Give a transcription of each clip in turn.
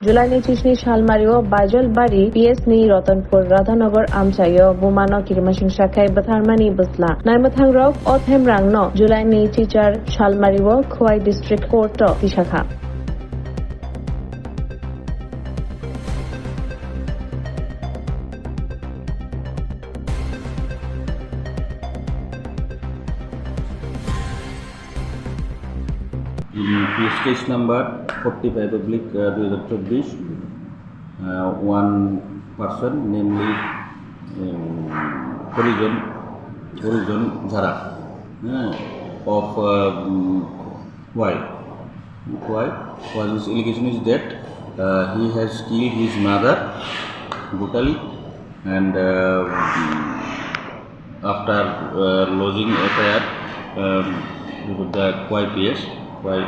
July ni Chisni Shalmario Bajal Bari PS ni Ratanpur Radhanagar Amchayo Bumano Swrangchati Bwtharnaino Busla Naimathang Rok Othem Rangno July ni Chichar Shalmario Khowai District Court Tisajakkha Case number 45 public 2024 one person namely Horizon Zara of Khowai his allegation is that he has killed his mother brutally and after lodging FIR with the Khowai PS by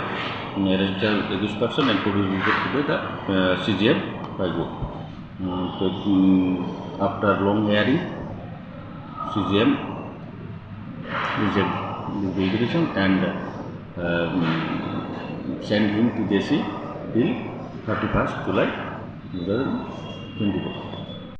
arrested this person and produced to the CGM by go. After long hearing, CGM rejected the allegation and sent him to JC till 31st July 2024.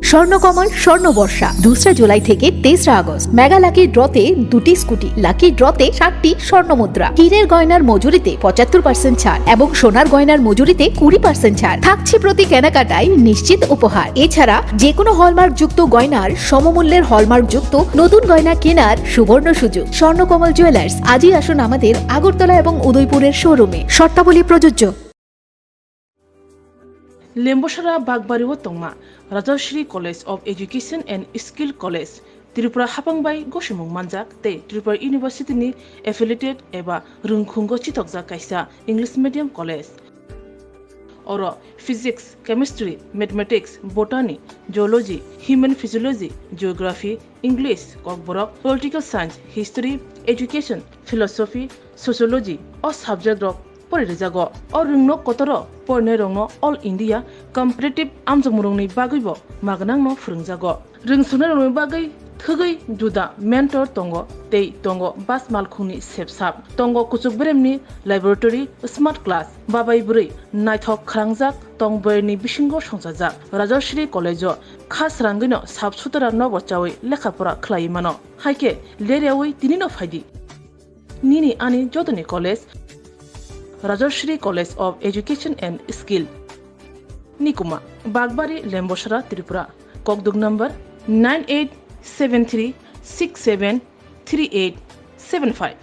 Swarnakamal স্বর্ণবর্ষা 2 July থেকে 23 August mega lucky ড্রতে 2টি scooty lucky ড্রতে 7টি স্বর্ণমুদ্রা হীরের গয়নার মজুরিতে 75% ছাড় এবং সোনার গয়নার মজুরিতে 20% ছাড় থাকছে প্রতি কেনাকাটায় নিশ্চিত উপহার এছাড়া যে কোনো হলমার্ক যুক্ত গয়নার সমমূল্যের হলমার্ক যুক্ত নতুন গয়না কেনার সুবর্ণ সুযোগ স্বর্ণকমল জুয়েলার্স আজই আসুন আমাদের আগরতলা এবং উদয়পুরের শোরুমে শর্তাবলী প্রযোজ্য Lembosara Bagbariwo Tongma, Rajashri College of Education and Skill College, Tripura Hapangbai Goshimung Manjak, Te Tripura University ni affiliated eba Rungkhungo Chitokja Kaisa English Medium College. Oro Physics, Chemistry, Mathematics, Botany, Geology, Human Physiology, Geography, English, Kokborok, Political Science, History, Education, Philosophy, Sociology, or subject of Porizago, or Rungno Kotoro, Pornerongno, All India, Comparative Amjamurungni Bagibo, Magnangno Frungzago. Ring Sunarung Bagay, Thugai, Juda, Mentor Tongo, Tei Tongo, Bas Malkuni Sepsap, Tongo Kutsukbremni, Laboratory, Smart Class, Babai Buri, Nighthawk Krangzak, Tongberni Bishingo Shonsazak, Rajashri College, Khas Rangino, Subsutara Novochawi, Lekapura Klaimano, Haike, Leriawi, Tinino Fadi. Nini Ani Jodani College, Rajashri College of Education and Skill. Nikuma, Bagbari, Lembosara, Tripura. Kokdug number 9873673875.